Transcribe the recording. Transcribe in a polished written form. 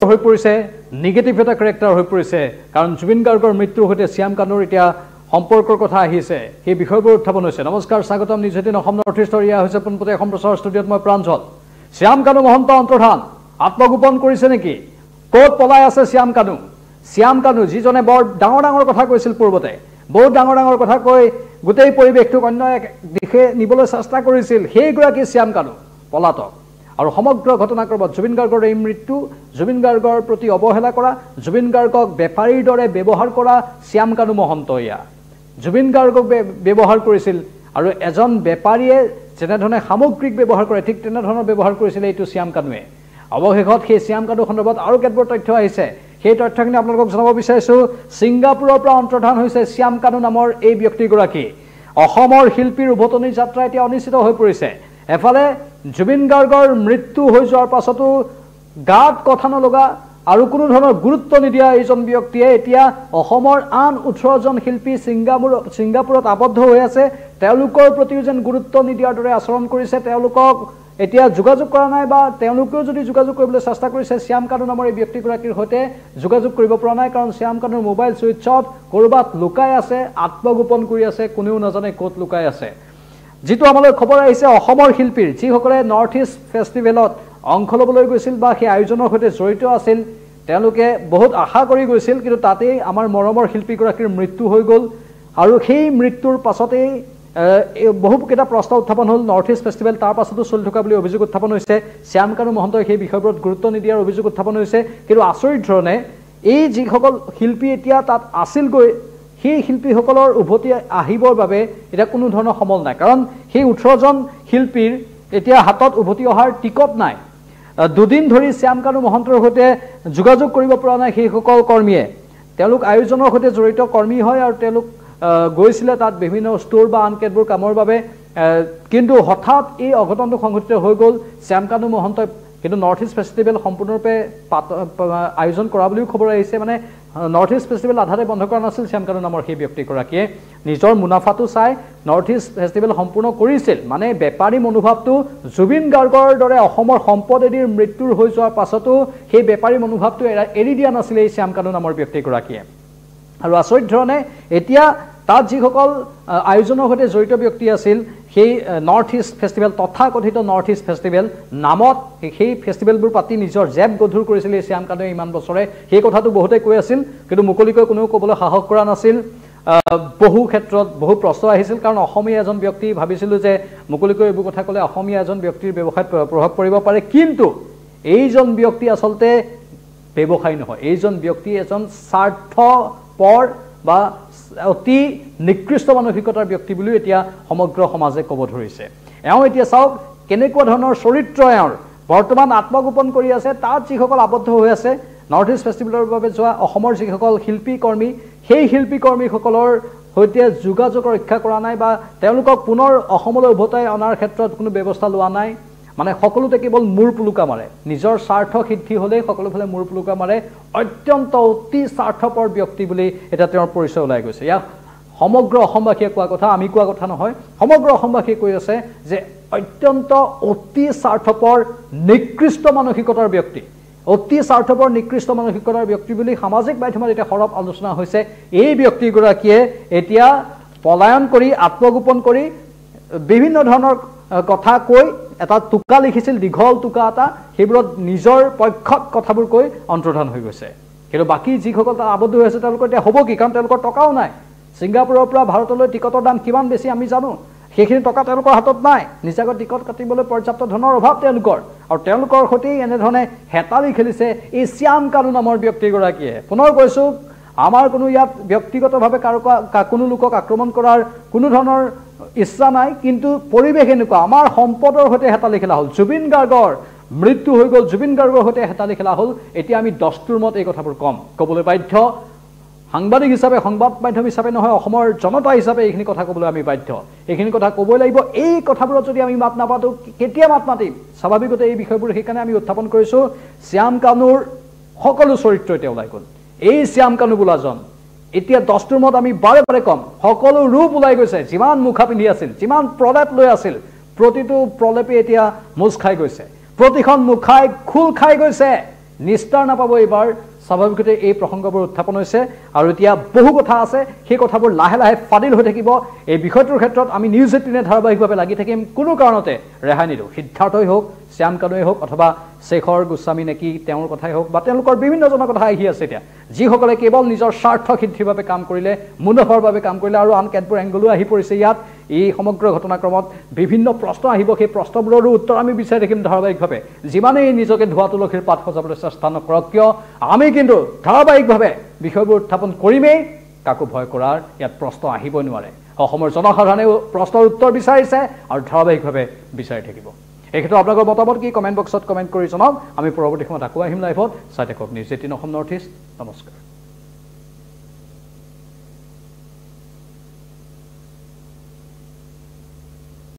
হৈ পৰিছে নিগেটিভ এটা কেৰেক্টাৰ হৈ পৰিছে কাৰণ জুবিন গাৰ্গৰ মৃত্যুৰ সৈতে শ্যাম কানুৰ এতিয়া সম্পৰ্কৰ কথা আহিছে সেই বিষয়বোৰ উত্থাপন হৈছে নমস্কাৰ স্বাগতম নিউজ 18 অসম নৰ্থ ইষ্টৰ ইয়া হৈছে পোনপটে অসম প্ৰচাৰ ষ্টুডিঅ'ত মই প্ৰাঞ্জল শ্যাম কানু মহন্ত অন্তৰ্ধান আত্মগোপন কৰিছে নেকি ক'ত পলাই আছে শ্যাম কানু যিজনে বৰ ডাঙৰ ডাঙৰ কথা কৈছিল পূৰ্বতে বহুত ডাঙৰ ডাঙৰ কথা কৈ গোটেই পৰিৱেশটোক অন্য এক দিশে নিবলৈ চেষ্টা কৰিছিল সেইগৰাকী শ্যাম কানু পলাতক আৰু সমগ্ৰ ঘটনাক্ৰমত জুবিন গাৰ্গৰ এই মৃত্যু জুবিন গাৰ্গৰ প্ৰতি অৱহেলা কৰা জুবিন গাৰ্গক বেপাৰীৰ দৰে ব্যৱহাৰ কৰা শ্যাম কানু মহন্ত ইয়া জুবিন গাৰ্গক ব্যৱহাৰ কৰিছিল আৰু এজন বেপাৰীয়ে যেনেধৰণে সামগ্ৰিক ব্যৱহাৰ কৰে ঠিক তেনেধৰণৰ ব্যৱহাৰ কৰিছিল এইটো শ্যাম কানুৱে অৱশেষত সেই শ্যাম কানু সন্দৰ্ভত আৰু কেতবোৰ তথ্য আহিছে সেই তথ্যখিনি আপোনালোকক জনাব বিচাৰিছো ছিংগাপুৰৰ পৰা অন্তৰ্ধান হৈছে শ্যাম কানু নামৰ এই ব্যক্তিগৰাকী অসমৰ শিল্পীৰ উভতনি যাত্ৰা এতিয়া অনিশ্চিত হৈ পৰিছে এফালে জুবিন গাৰ্গৰ মৃত্যু হৈ যোৱাৰ পাছতো গাত কথা নলগা আৰু কোনো ধৰণৰ গুৰুত্ব নিদিয়া এইজন ব্যক্তিয়ে এতিয়া অসমৰ আন 18 জন শিল্পী ছিংগাপুৰত আবদ্ধ হৈ আছে তেওঁলোকৰ প্ৰতিও যেন গুৰুত্ব নিদিয়াৰ দৰে আচৰণ কৰিছে তেওঁলোকক এতিয়া যোগাযোগ কৰা নাই বা তেওঁলোকেও যদি যোগাযোগ কৰিবলৈ চেষ্টা কৰিছে শ্যাম কানু নামৰ এই ব্যক্তিগৰাকীৰ সৈতে যোগাযোগ কৰিব পৰা নাই কাৰণ শ্যাম কানুৰ মোবাইল সুইচ অফ কৰবাত লুকাই আছে আত্মগোপন কৰি আছে কোনেও নাজানে ক'ত লুকাই আছে যেটো আমালৈ খবৰ আহিছে অসমৰ শিল্পীৰ যিসকলে নৰ্থ ইষ্ট ফেষ্টিভেলত অংশ ল'বলৈ গৈছিল বা সেই আয়োজনৰ সৈতে জড়িত আছিল তেওঁলোকে বহুত আশা কৰি গৈছিল কিন্তু তাতেই আমাৰ মৰমৰ শিল্পীগৰাকীৰ মৃত্যু হৈ গ'ল আৰু সেই মৃত্যুৰ পাছতেই বহুকেইটা প্ৰশ্ন উত্থাপন হ'ল নৰ্থ ইষ্ট ফেষ্টিভেল তাৰ পাছতো চলি থকা বুলি অভিযোগ উত্থাপন হৈছে শ্যাম কানু মহন্তই সেই বিষয়বোৰত গুৰুত্ব নিদিয়াৰ অভিযোগ উত্থাপন হৈছে কিন্তু আচৰিত ধৰণে এই যিসকল শিল্পী এতিয়া তাত আছিলগৈ সেই শিল্পীসকলৰ উভতি আহিবৰ বাবে এটা কোনো ধৰণৰ সমল নাই কাৰণ সেই 18 জন শিল্পীৰ এতিয়া হাতত উভতি অহাৰ টিকট নাই দুদিন ধৰি শ্যাম কানু মহন্তৰ সৈতে যোগাযোগ কৰিব পৰা নাই সেইসকল কৰ্মীয়ে তেওঁলোক আয়োজনৰ সৈতে জড়িত কৰ্মী হয় আৰু তেওঁলোক গৈছিলে তাত বিভিন্ন ষ্ট'ৰ বা আনকেটবোৰ কামৰ বাবে কিন্তু হঠাৎ এই অঘটনটো সংঘটিত হৈ গ'ল শ্যাম কানু মহন্তই কিন্তু নৰ্থ ইষ্ট ফেষ্টিভেল সম্পূৰ্ণৰূপে আয়োজন কৰা বুলিও খবৰ আহিছে মানে নৰ্থ ইষ্ট ফেষ্টিভেল আধাতে বন্ধ কৰা নাছিল শ্যাম কানু নামৰ সেই ব্যক্তিগৰাকীয়ে নিজৰ মুনাফাটো চাই নৰ্থ ইষ্ট ফেষ্টিভেল সম্পূৰ্ণ কৰিছিল মানে বেপাৰী মনোভাৱটো জুবিন গাৰ্গৰ দৰে অসমৰ সম্পদ এদিৰ মৃত্যুৰ হৈ যোৱাৰ পাছতো সেই বেপাৰী মনোভাৱটো এৰি দিয়া নাছিল এই শ্যাম কানু নামৰ ব্যক্তিগৰাকীয়ে আৰু আচৰিত ধৰণে এতিয়া তাত যিসকল আয়োজনৰ সৈতে জড়িত ব্যক্তি আছিল সেই নৰ্থ ইষ্ট ফেষ্টিভেল তথাকথিত নৰ্থ ইষ্ট ফেষ্টিভেল নামত সেই ফেষ্টিভেলবোৰ পাতি নিজৰ জেব গধুৰ কৰিছিল এই শ্যাম কানুৱে ইমান বছৰে সেই কথাটো বহুতে কৈ আছিল কিন্তু মুকলিকৈ কোনেও ক'বলৈ সাহস কৰা নাছিল বহু ক্ষেত্ৰত বহু প্ৰশ্ন আহিছিল কাৰণ অসমীয়া এজন ব্যক্তি ভাবিছিলোঁ যে মুকলিকৈ এইবোৰ কথা ক'লে অসমীয়া এজন ব্যক্তিৰ ব্যৱসায়ত প্ৰভাৱ পৰিব পাৰে কিন্তু এইজন ব্যক্তি আচলতে ব্যৱসায়ী নহয় এইজন ব্যক্তি এজন স্বাৰ্থপৰ বা অতি নিকৃষ্ট মানসিকতাৰ ব্যক্তি বুলিও এতিয়া সমগ্ৰ সমাজে ক'ব ধৰিছে এওঁ এতিয়া চাওক কেনেকুৱা ধৰণৰ চৰিত্ৰ এওঁৰ বৰ্তমান আত্মগোপন কৰি আছে তাত যিসকল আবদ্ধ হৈ আছে নৰ্থ ইষ্ট ফেষ্টিভেলৰ বাবে যোৱা অসমৰ যিসকল শিল্পী কৰ্মী সেই শিল্পী কৰ্মীসকলৰ সৈতে যোগাযোগ ৰক্ষা কৰা নাই বা তেওঁলোকক পুনৰ অসমলৈ উভতাই অনাৰ ক্ষেত্ৰত কোনো ব্যৱস্থা লোৱা নাই মানে সকলোতে কেৱল মূৰ পুলুকা মাৰে নিজৰ স্বাৰ্থ সিদ্ধি হ'লেই সকলোফালে মূৰ পুলুকা মাৰে অত্যন্ত অতি স্বাৰ্থপৰ ব্যক্তি বুলি এটা তেওঁৰ পৰিচয় ওলাই গৈছে ইয়াক সমগ্ৰ অসমবাসীয়ে কোৱা কথা আমি কোৱা কথা নহয় সমগ্ৰ অসমবাসীয়ে কৈ আছে যে অত্যন্ত অতি স্বাৰ্থপৰ নিকৃষ্ট মানসিকতাৰ ব্যক্তি অতি স্বাৰ্থপৰ নিকৃষ্ট মানসিকতাৰ ব্যক্তি বুলি সামাজিক মাধ্যমত এতিয়া সৰব আলোচনা হৈছে এই ব্যক্তিগৰাকীয়ে এতিয়া পলায়ন কৰি আত্মগোপন কৰি বিভিন্ন ধৰণৰ কথা কৈ এটা টুকা লিখিছিল দীঘল টুকা এটা সেইবোৰত নিজৰ পক্ষত কথাবোৰ কৈ অন্তৰ্ধান হৈ গৈছে কিন্তু বাকি যিসকল তাত আবদ্ধ হৈ আছে তেওঁলোকৰ এতিয়া হ'ব কি কাৰণ তেওঁলোকৰ টকাও নাই ছিংগাপুৰৰ পৰা ভাৰতলৈ টিকটৰ দাম কিমান বেছি আমি জানো সেইখিনি টকা তেওঁলোকৰ হাতত নাই নিজাকৈ টিকট কাটিবলৈ পৰ্যাপ্ত ধনৰ অভাৱ তেওঁলোকৰ আৰু তেওঁলোকৰ সৈতে এনেধৰণে হেতালি খেলিছে এই শ্যাম কানু নামৰ ব্যক্তিগৰাকীয়ে পুনৰ কৈছোঁ আমাৰ কোনো ইয়াত ব্যক্তিগতভাৱে কোনো লোকক আক্ৰমণ কৰাৰ কোনো ধৰণৰ ইচ্ছা নাই কিন্তু পৰিৱেশ এনেকুৱা আমাৰ সম্পদৰ সৈতে হেতালি খেলা হ'ল জুবিন গাৰ্গৰ মৃত্যু হৈ গ'ল জুবিন গাৰ্গৰ সৈতে হেতালি খেলা হ'ল এতিয়া আমি দস্তুৰ মত এই কথাবোৰ ক'বলৈ বাধ্য সাংবাদিক হিচাপে সংবাদ মাধ্যম হিচাপে নহয় অসমৰ জনতা হিচাপে এইখিনি কথা ক'বলৈ আমি বাধ্য এইখিনি কথা ক'বই লাগিব এই কথাবোৰত যদি আমি মাত নাপাতো কেতিয়া মাত মাতিম স্বাভাৱিকতে এই বিষয়বোৰ সেইকাৰণে আমি উত্থাপন কৰিছোঁ শ্যাম কানুৰ সকলো চৰিত্ৰ এতিয়া ওলাই গ'ল এই শ্যাম কানু বোলাজন এতিয়া দস্তুৰ মত আমি বাৰে বাৰে কম সকলো ৰূপ ওলাই গৈছে যিমান মুখা পিন্ধি আছিল যিমান প্ৰলেপ লৈ আছিল প্ৰতিটো প্ৰলেপে এতিয়া মোজ খাই গৈছে প্ৰতিখন মুখাই খোল খাই গৈছে নিস্তাৰ নাপাব এইবাৰ স্বাভাৱিকতে এই প্ৰসংগবোৰ উত্থাপন হৈছে আৰু এতিয়া বহু কথা আছে সেই কথাবোৰ লাহে লাহে ফাদিল হৈ থাকিব এই বিষয়টোৰ ক্ষেত্ৰত আমি নিউজ 18 ধাৰাবাহিকভাৱে লাগি থাকিম কোনো কাৰণতে ৰেহাই নিদিওঁ সিদ্ধাৰ্থই হওক শ্যাম কানুৱে হওক অথবা শেখৰ গোস্বামী নেকি তেওঁৰ কথাই হওক বা তেওঁলোকৰ বিভিন্ন জনৰ কথা আহি আছে এতিয়া যিসকলে কেৱল নিজৰ স্বাৰ্থ সিদ্ধিৰ বাবে কাম কৰিলে মুনাফাৰ বাবে কাম কৰিলে আৰু আন কেতবোৰ এংগলো আহি পৰিছে ইয়াত এই সমগ্ৰ ঘটনাক্ৰমত বিভিন্ন প্ৰশ্ন আহিব সেই প্ৰশ্নবোৰৰো উত্তৰ আমি বিচাৰি থাকিম ধাৰাবাহিকভাৱে যিমানেই নিজকে ধোৱা তুলসীৰ পাত সজাবলৈ চেষ্টা নকৰক কিয় আমি কিন্তু ধাৰাবাহিকভাৱে বিষয়বোৰ উত্থাপন কৰিমেই কাকো ভয় কৰাৰ ইয়াত প্ৰশ্ন আহিবই নোৱাৰে অসমৰ জনসাধাৰণে প্ৰশ্নৰ উত্তৰ বিচাৰিছে আৰু ধাৰাবাহিকভাৱে বিচাৰি থাকিব এই ক্ষেত্ৰত আপোনালোকৰ মতামত কি কমেণ্ট বক্সত কমেণ্ট কৰি জনাওক আমি পৰৱৰ্তী সময়ত আকৌ আহিম লাইভত চাই থাকক নিউজ 18 অসম নৰ্থ ইষ্ট নমস্কাৰ